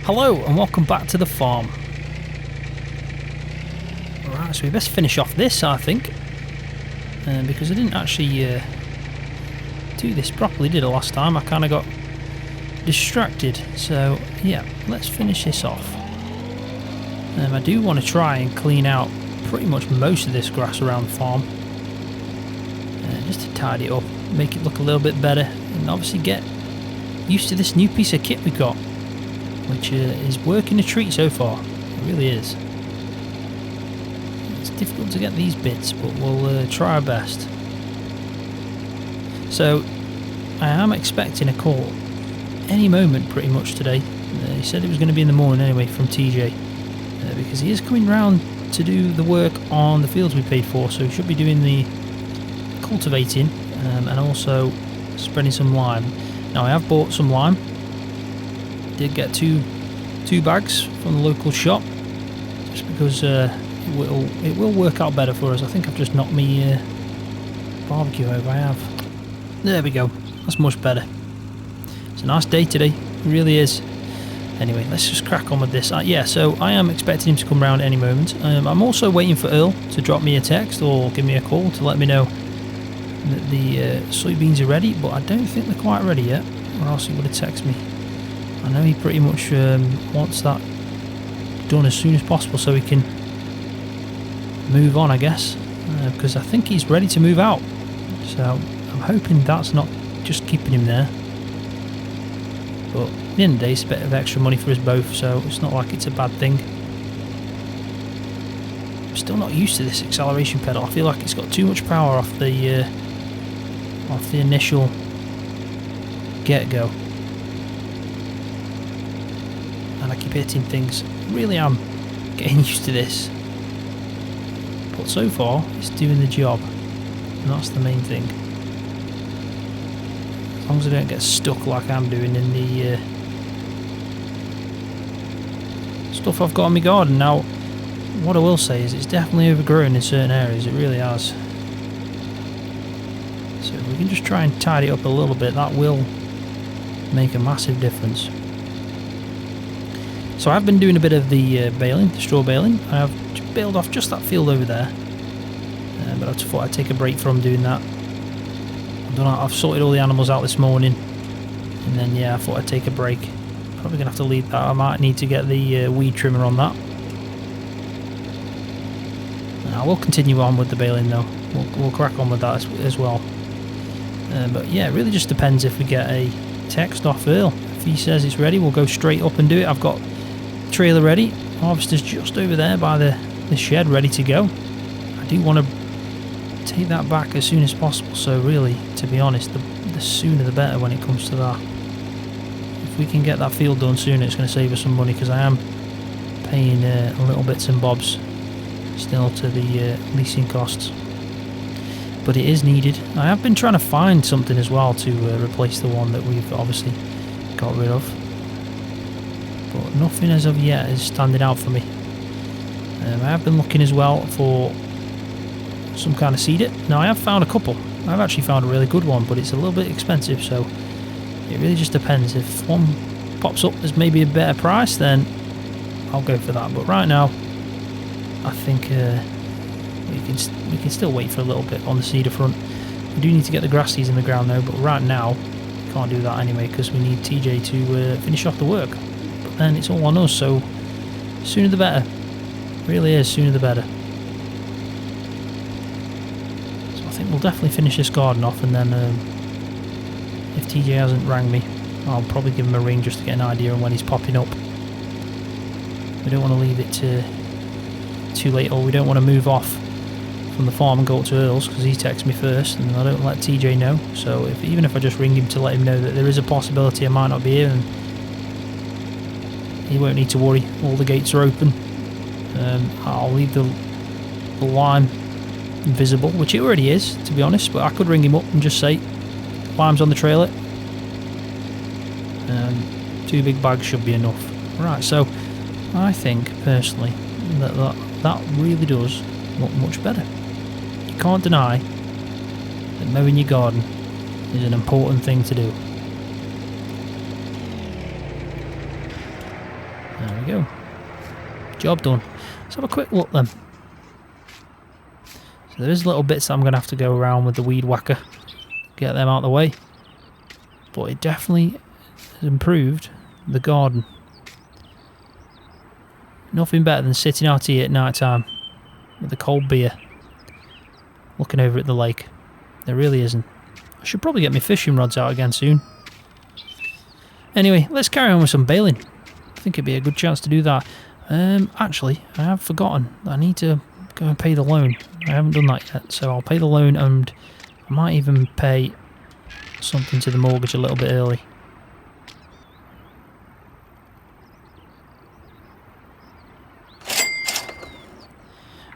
Hello and welcome back to the farm. Right, so we best finish off this, I think, because I didn't actually do this properly, did I, last time? I kind of got distracted, so yeah, let's finish this off. I do want to try and clean out pretty much most of this grass around the farm, just to tidy it up, make it look a little bit better, and obviously get used to this new piece of kit we got, which is working a treat so far. It really is. It's difficult to get these bits, but we'll try our best. So I am expecting a call any moment pretty much today. He said it was going to be in the morning anyway from TJ, because he is coming round to do the work on the fields we paid for, so he should be doing the cultivating and also spreading some lime. Now I have bought some lime. Did get two bags from the local shop, just because it will work out better for us. I think I've just knocked me barbecue over. I have. There we go. That's much better. It's a nice day today. It really is. Anyway, let's just crack on with this. Yeah, so I am expecting him to come round any moment. I'm also waiting for Earl to drop me a text or give me a call to let me know that the soybeans are ready, but I don't think they're quite ready yet, or else he would have texted me. I know he pretty much wants that done as soon as possible so he can move on, I guess, because I think he's ready to move out. So I'm hoping that's not just keeping him there. But at the end of the day, it's a bit of extra money for us both, so it's not like it's a bad thing. I'm still not used to this acceleration pedal. I feel like it's got too much power off the initial get-go. And I keep hitting things. Really am getting used to this. But so far, it's doing the job. And that's the main thing. As long as I don't get stuck like I'm doing in the stuff I've got in my garden. Now, what I will say is it's definitely overgrown in certain areas. It really has. So if we can just try and tidy it up a little bit, that will make a massive difference. So I've been doing a bit of the baling, the straw baling. I have baled off just that field over there, but I just thought I'd take a break from doing that. I've sorted all the animals out this morning, and then yeah, I thought I'd take a break. Probably gonna have to leave that. I might need to get the weed trimmer on that. I will continue on with the baling though. We'll crack on with that as well. But yeah, it really just depends if we get a text off Earl. If he says it's ready, we'll go straight up and do it. I've got trailer ready. Harvester's just over there by the shed ready to go. I do want to take that back as soon as possible, so really, to be honest, the sooner the better when it comes to that. If we can get that field done sooner, it's going to save us some money, because I am paying little bits and bobs still to the leasing costs, but it is needed. I have been trying to find something as well to replace the one that we've obviously got rid of, but nothing as of yet is standing out for me. I have been looking as well for some kind of seeder. Now I have found a couple. I've actually found a really good one, but it's a little bit expensive, so it really just depends. If one pops up as maybe a better price, then I'll go for that, but right now I think we can still wait for a little bit on the seeder front. We do need to get the grass seeds in the ground though, but right now can't do that anyway, because we need TJ to finish off the work. But then it's all on us, so sooner the better. It really is, sooner the better. So I think we'll definitely finish this garden off, and then if TJ hasn't rang me, I'll probably give him a ring just to get an idea on when he's popping up. We don't want to leave it too late, or we don't want to move off from the farm and go up to Earl's, because he texts me first and I don't let TJ know. So even if I just ring him to let him know that there is a possibility I might not be here, and he won't need to worry, all the gates are open. I'll leave the lime visible, which it already is, to be honest, but I could ring him up and just say lime's on the trailer. 2 big bags should be enough. Right, so I think personally that really does look much better. You can't deny that mowing your garden is an important thing to do. There we go. Job done. Let's have a quick look then. So there's little bits that I'm going to have to go around with the weed whacker. Get them out of the way. But it definitely has improved the garden. Nothing better than sitting out here at night time with a cold beer, looking over at the lake. There really isn't. I should probably get my fishing rods out again soon. Anyway, let's carry on with some baling. I think it'd be a good chance to do that. Actually, I have forgotten. I need to go and pay the loan. I haven't done that yet, so I'll pay the loan, and I might even pay something to the mortgage a little bit early.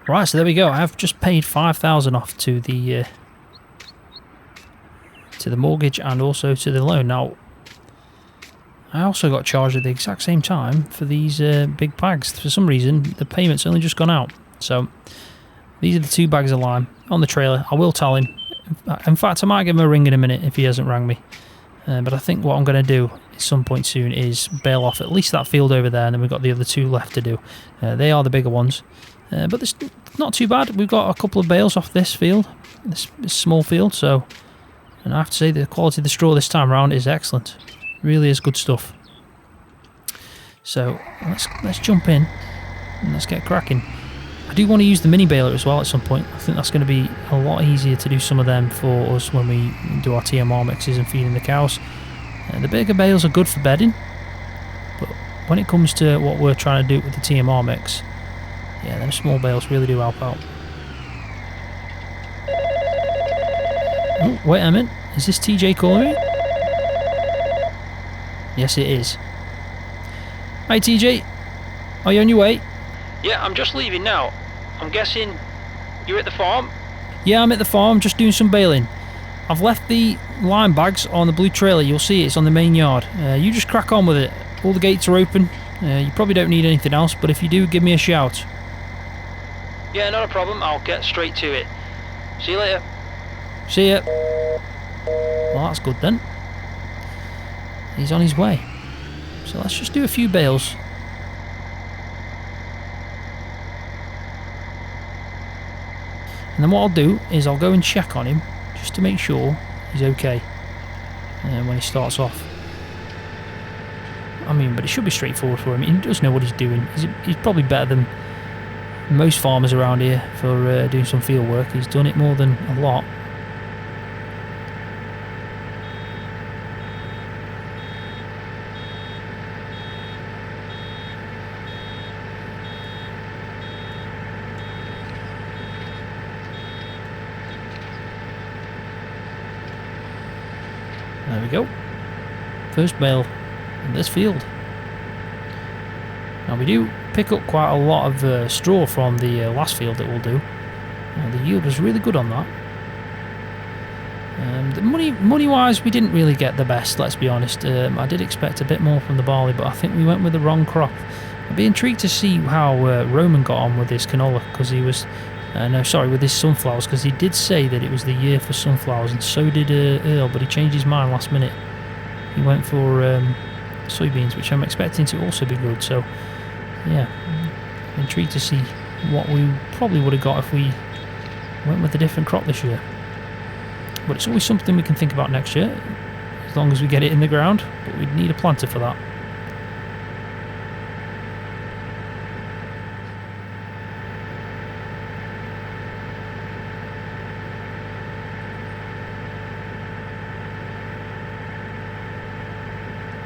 Right, so there we go. I've just paid 5,000 off to the mortgage and also to the loan. Now, I also got charged at the exact same time for these big bags. For some reason, the payment's only just gone out. So, these are the 2 bags of lime on the trailer. I will tell him. In fact, I might give him a ring in a minute if he hasn't rang me. But I think what I'm going to do at some point soon is bail off at least that field over there, and then we've got the other 2 left to do. They are the bigger ones. But it's not too bad. We've got a couple of bales off this field, this small field. So, and I have to say the quality of the straw this time around is excellent. Really is good stuff. So let's jump in and let's get cracking. I do want to use the mini baler as well at some point. I think that's going to be a lot easier to do some of them for us when we do our TMR mixes and feeding the cows. The bigger bales are good for bedding, but when it comes to what we're trying to do with the TMR mix, yeah, them small bales really do help out. Oh, wait a minute. Is this TJ calling me? Yes, it is. Hi, TJ. Are you on your way? Yeah, I'm just leaving now. I'm guessing you're at the farm? Yeah, I'm at the farm, just doing some baling. I've left the lime bags on the blue trailer. You'll see it's on the main yard. You just crack on with it. All the gates are open. You probably don't need anything else, but if you do, give me a shout. Yeah, not a problem. I'll get straight to it. See you later. See ya. Well, that's good then. He's on his way. So let's just do a few bales. And then what I'll do is I'll go and check on him just to make sure he's okay when he starts off. I mean, but it should be straightforward for him. He does know what he's doing. He's probably better than most farmers around here for doing some field work. He's done it more than a lot. There we go. First bale in this field. Now we do pick up quite a lot of straw from the last field that we'll do. The yield was really good on that. The money wise we didn't really get the best, let's be honest. I did expect a bit more from the barley, but I think we went with the wrong crop. I'd be intrigued to see how Roman got on with his canola, because he was with his sunflowers, because he did say that it was the year for sunflowers, and so did Earl, but he changed his mind last minute. He went for soybeans, which I'm expecting to also be good. So yeah, I'm intrigued to see what we probably would have got if we went with a different crop this year. But it's always something we can think about next year, as long as we get it in the ground, but we'd need a planter for that.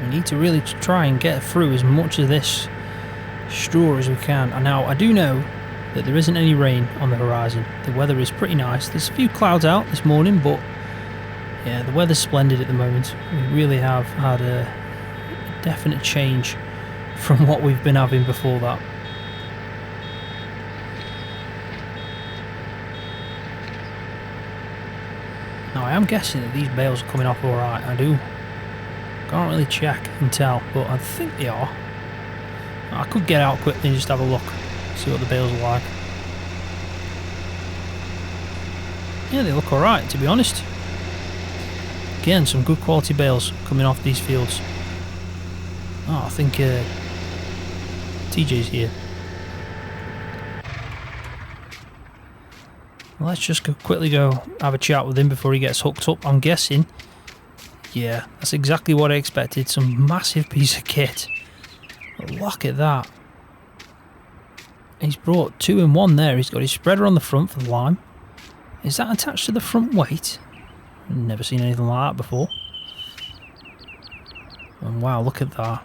We need to really try and get through as much of this straw as we can. And now I do know that there isn't any rain on the horizon. The weather is pretty nice. There's a few clouds out this morning, but yeah, the weather's splendid at the moment. We really have had a definite change from what we've been having before that. Now I am guessing that these bales are coming off alright. I can't really check and tell, but I think they are. I could get out quickly and just have a look, see what the bales are like. Yeah, they look alright, to be honest. Again, some good quality bales coming off these fields. Oh, I think TJ's here. Let's just quickly go have a chat with him before he gets hooked up. I'm guessing, yeah, that's exactly what I expected. Some massive piece of kit. But look at that. He's brought 2 in 1 there. He's got his spreader on the front for the lime. Is that attached to the front weight? I've never seen anything like that before. And wow, look at that.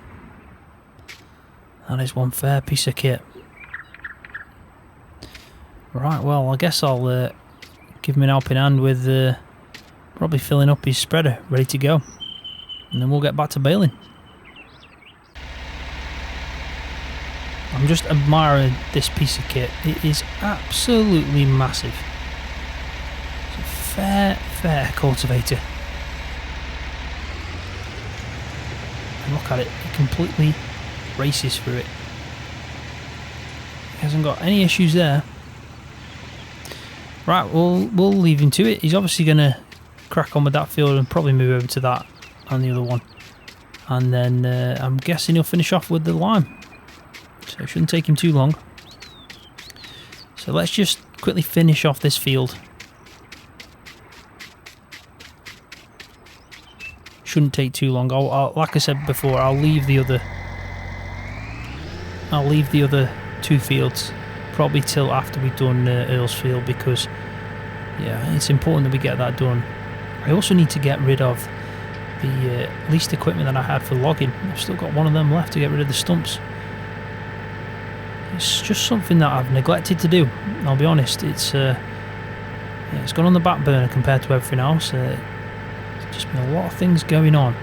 That is one fair piece of kit. Right, well, I guess I'll give him an helping hand with probably filling up his spreader, ready to go. And then we'll get back to baling. I'm just admiring this piece of kit. It is absolutely massive. It's a fair cultivator. And look at it, it completely races through it. He hasn't got any issues there. Right, we'll leave him to it. He's obviously going to crack on with that field and probably move over to that and the other one. And then I'm guessing he'll finish off with the lime. So it shouldn't take him too long. So let's just quickly finish off this field. Shouldn't take too long. Like I said before, I'll leave the other 2 fields probably till after we've done Earl's field, because yeah, it's important that we get that done. I also need to get rid of the leased equipment that I had for logging. I've still got one of them left to get rid of the stumps. It's just something that I've neglected to do. I'll be honest. It's gone on the back burner compared to everything else. There's just been a lot of things going on.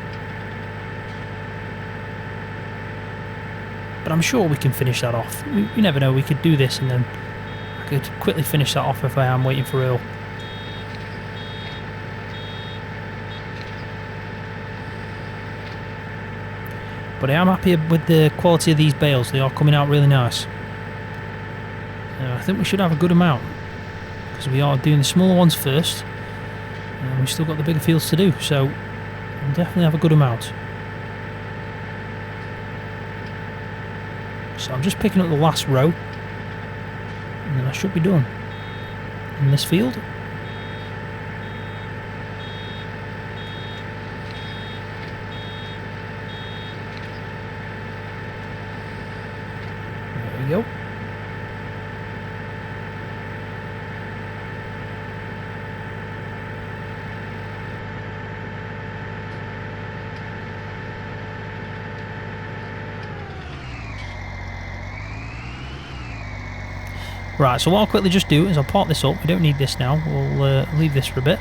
But I'm sure we can finish that off. You never know, we could do this and then I could quickly finish that off if I am waiting for Earl. But I am happy with the quality of these bales. They are coming out really nice. I think we should have a good amount, because we are doing the smaller ones first and we've still got the bigger fields to do, so we'll definitely have a good amount. So I'm just picking up the last row and then I should be done in this field. There we go. Right, so what I'll quickly just do is I'll pop this up. We don't need this now. We'll leave this for a bit.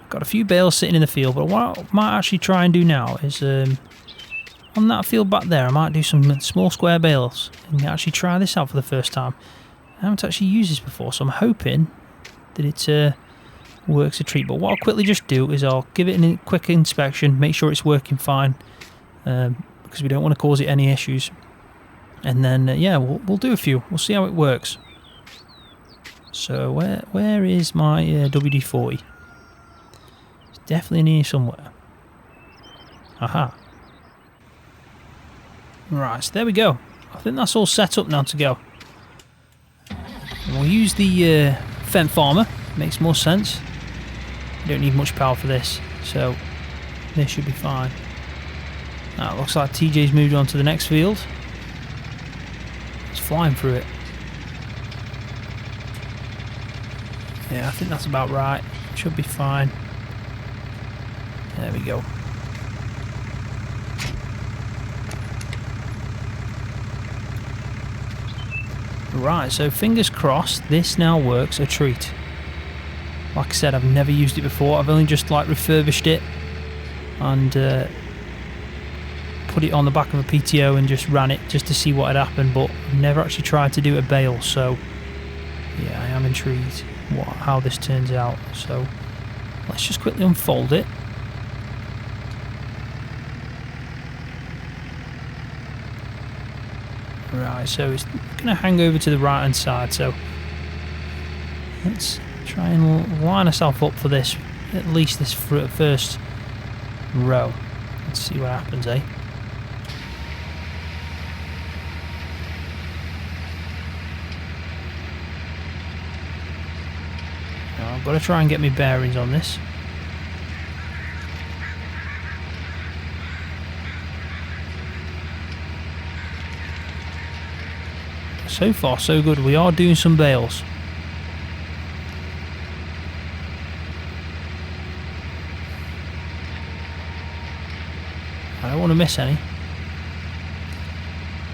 I've got a few bales sitting in the field, but what I might actually try and do now is on that field back there, I might do some small square bales and actually try this out for the first time. I haven't actually used this before, so I'm hoping that it works a treat. But what I'll quickly just do is I'll give it a quick inspection, make sure it's working fine, because we don't want to cause it any issues. And then, yeah, we'll do a few. We'll see how it works. So, where is my WD-40? It's definitely in here somewhere. Aha. Right, so there we go. I think that's all set up now to go. And we'll use the Fent Farmer. Makes more sense. You don't need much power for this, so this should be fine. Now, it looks like TJ's moved on to the next field. Flying through it. Yeah, I think that's about right. Should be fine. There we go. Right, so fingers crossed this now works a treat. Like I said, I've never used it before. I've only just like refurbished it and put it on the back of a PTO and just ran it just to see what had happened, but I've never actually tried to do a bale, so yeah, I am intrigued how this turns out. So let's just quickly unfold it. Right, so it's going to hang over to the right hand side, so let's try and line ourselves up for this, at least this first row. Let's see what happens, eh? Now, I've got to try and get my bearings on this. So far so good. We are doing some bales. I don't want to miss any.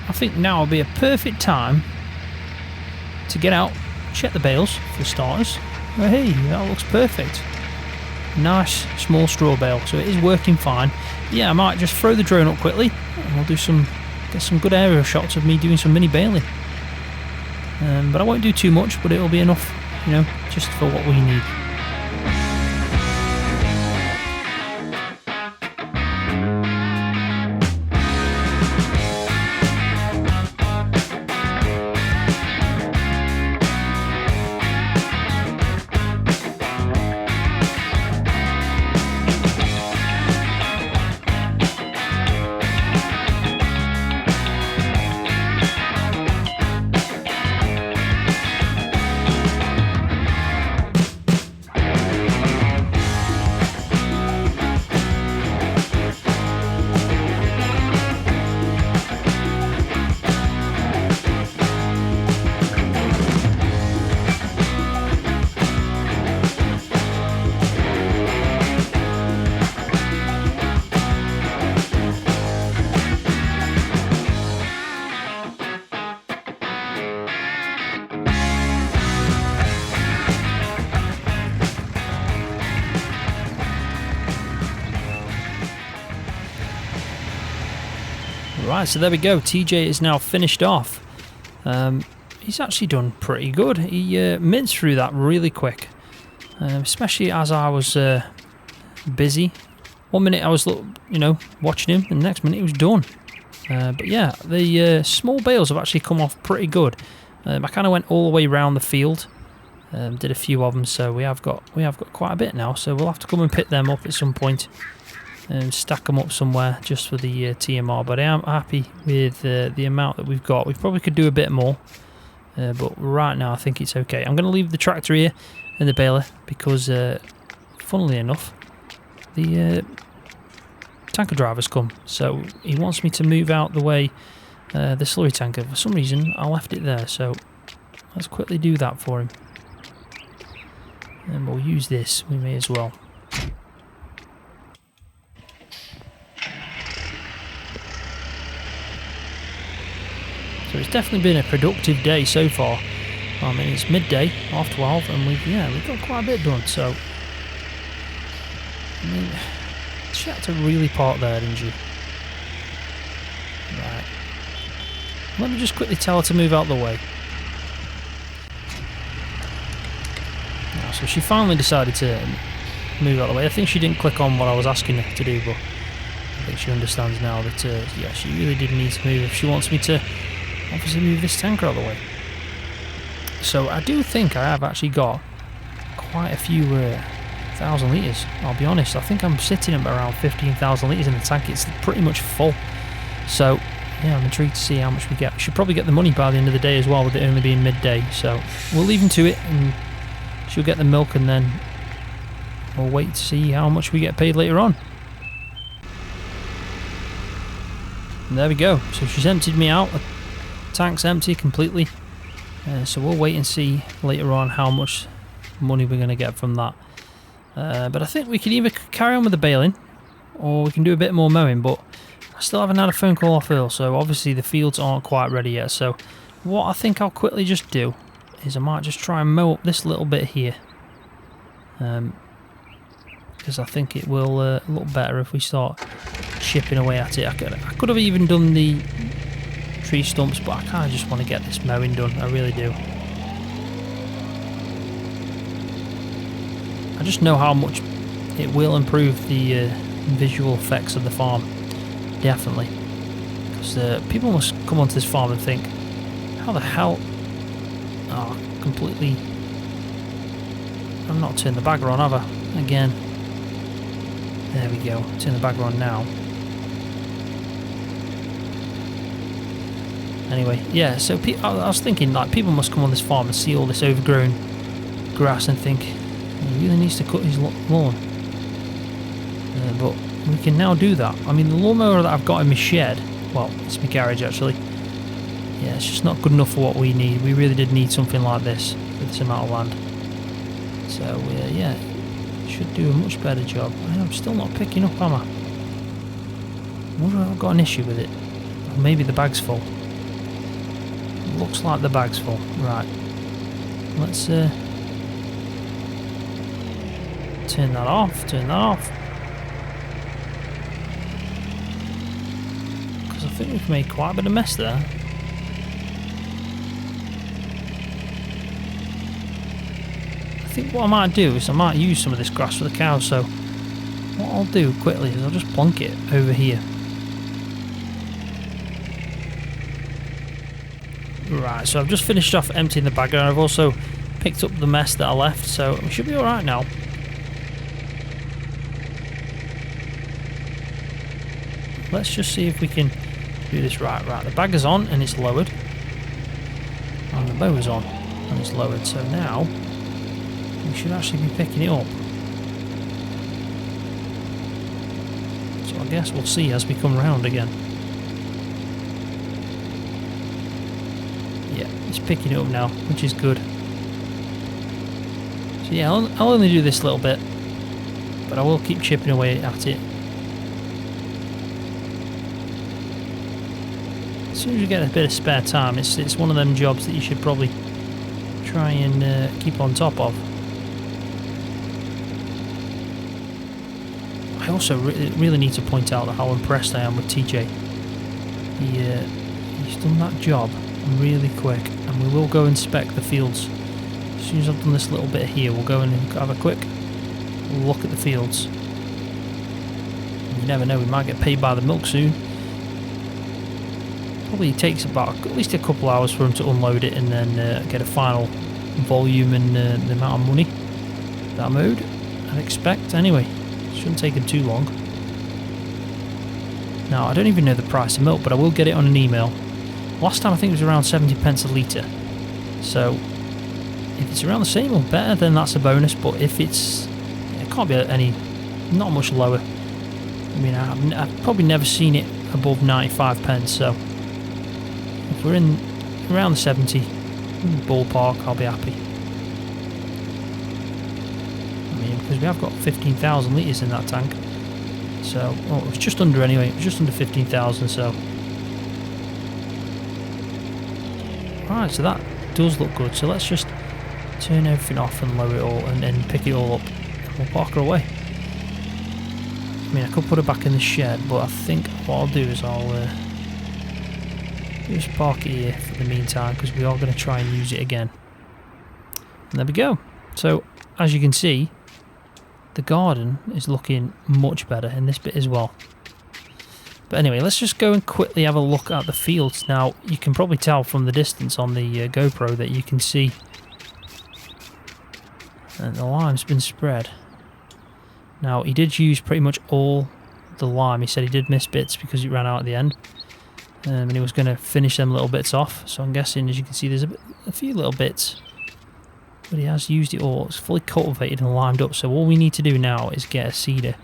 I think now will be a perfect time to get out, check the bales for starters. Oh, hey, that looks perfect. Nice small straw bale, so it is working fine. Yeah, I might just throw the drone up quickly and we'll do get some good aerial shots of me doing some mini baling. But I won't do too much, but it'll be enough, you know, just for what we need. Right, so there we go. TJ is now finished off. He's actually done pretty good. He minced through that really quick, especially as I was busy. 1 minute I was, you know, watching him, and the next minute he was done. But yeah, the small bales have actually come off pretty good. I kind of went all the way around the field, did a few of them, so we have got quite a bit now. So we'll have to come and pick them up at some point and stack them up somewhere just for the TMR. But I am happy with the amount that we've got. We probably could do a bit more, but right now I think it's okay. I'm going to leave the tractor here and the baler because, funnily enough, the tanker driver's come. So he wants me to move out the way the slurry tanker. For some reason, I left it there. So let's quickly do that for him. And we'll use this. We may as well. So it's definitely been a productive day so far. I mean, it's midday, 12:30, and we've got quite a bit done. So, I mean, she had to really park there, didn't you? Right. Let me just quickly tell her to move out the way. Now, so she finally decided to move out the way. I think she didn't click on what I was asking her to do, but I think she understands now that, yeah, she really did need to move if she wants me to obviously move this tanker out of the way. So I do think I have actually got quite a few 1,000 litres, I'll be honest. I think I'm sitting at around 15,000 litres in the tank. It's pretty much full. So yeah, I'm intrigued to see how much we get. We should probably get the money by the end of the day as well, with it only being midday. So we'll leave him to it and she'll get the milk, and then we'll wait to see how much we get paid later on. And there we go. So she's emptied me out. Tank's empty completely, so we'll wait and see later on how much money we're going to get from that. But I think we can either carry on with the baling or we can do a bit more mowing, but I still haven't had a phone call off Earl, so obviously the fields aren't quite ready yet. So what I think I'll quickly just do is I might just try and mow up this little bit here, because I think it will look better if we start chipping away at it. I could have even done the tree stumps, but I kind of just want to get this mowing done. I really do. I just know how much it will improve the visual effects of the farm, definitely. Because people must come onto this farm and think, how the hell? Oh, completely. I've not turned the bagger on, have I? Again. There we go. Turn the bagger on now. Anyway, yeah, so I was thinking, like, people must come on this farm and see all this overgrown grass and think, He really needs to cut his lawn. But we can now do that. I mean, the lawnmower that I've got in my shed, well, it's my garage actually, yeah, it's just not good enough for what we need. We really did need something like this for this amount of land. So, yeah, it should do a much better job. I'm still not picking up, am I? I wonder if I've got an issue with it. Or maybe the bag's full. Looks like the bag's full. Right. Let's turn that off. Turn that off. Because I think we've made quite a bit of mess there. I think what I might do is I might use some of this grass for the cows. So what I'll do quickly is I'll just plonk it over here. Right, so I've just finished off emptying the bag and I've also picked up the mess that I left, so we should be alright now. Let's just see if we can do this right. Right, the bag is on and it's lowered. And the mower's on and it's lowered, so now we should actually be picking it up. So I guess we'll see as we come round again. Yeah, it's picking it up now, which is good. So yeah, I'll only do this little bit, but I will keep chipping away at it. As soon as you get a bit of spare time, it's one of them jobs that you should probably try and keep on top of. I also really need to point out how impressed I am with TJ. He's done that job really quick, and we will go inspect the fields. As soon as I've done this little bit here, we'll go in and have a quick look at the fields. And you never know, we might get paid by the milk soon. Probably takes about at least a couple hours for him to unload it and then get a final volume and the amount of money that I'm owed, I'd expect. Anyway, shouldn't take him too long. Now, I don't even know the price of milk, but I will get it on an email. Last time I think it was around 70 pence a litre. So if it's around the same or better, then that's a bonus. But if it can't be not much lower. I mean, I've probably never seen it above 95 pence. So if we're in around the 70 ballpark, I'll be happy. I mean, because we have got 15,000 litres in that tank. So, well, it was just under anyway. It was just under 15,000. So. Right, so that does look good. So let's just turn everything off and lower it all and then pick it all up. And we'll park her away. I mean, I could put her back in the shed, but I think what I'll do is I'll just park it here for the meantime, because we are going to try and use it again. And there we go. So, as you can see, the garden is looking much better in this bit as well. But anyway, let's just go and quickly have a look at the fields. Now, you can probably tell from the distance on the GoPro that you can see that the lime's been spread. Now, he did use pretty much all the lime. He said he did miss bits because he ran out at the end. And he was going to finish them little bits off. So I'm guessing, as you can see, there's a few little bits. But he has used it all. It's fully cultivated and limed up. So all we need to do now is get a seeder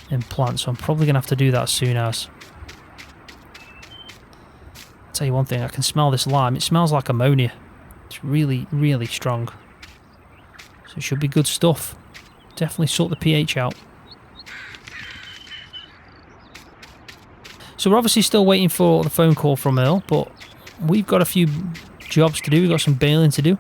and plant. So I'm probably going to have to do that as soon as. I'll tell you one thing, I can smell this lime. It smells like ammonia. It's really, really strong. So it should be good stuff. Definitely sort the pH out. So we're obviously still waiting for the phone call from Earl, but we've got a few jobs to do. We've got some baling to do.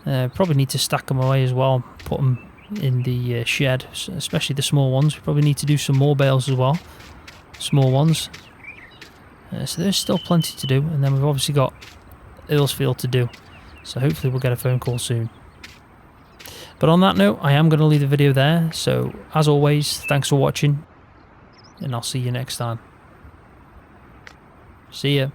Probably need to stack them away as well, put them in the shed, especially the small ones. We probably need to do some more bales as well, small ones. So there's still plenty to do, and then we've obviously got Earl's field to do. So hopefully we'll get a phone call soon. But on that note, I am going to leave the video there. So as always, thanks for watching, and I'll see you next time. See ya.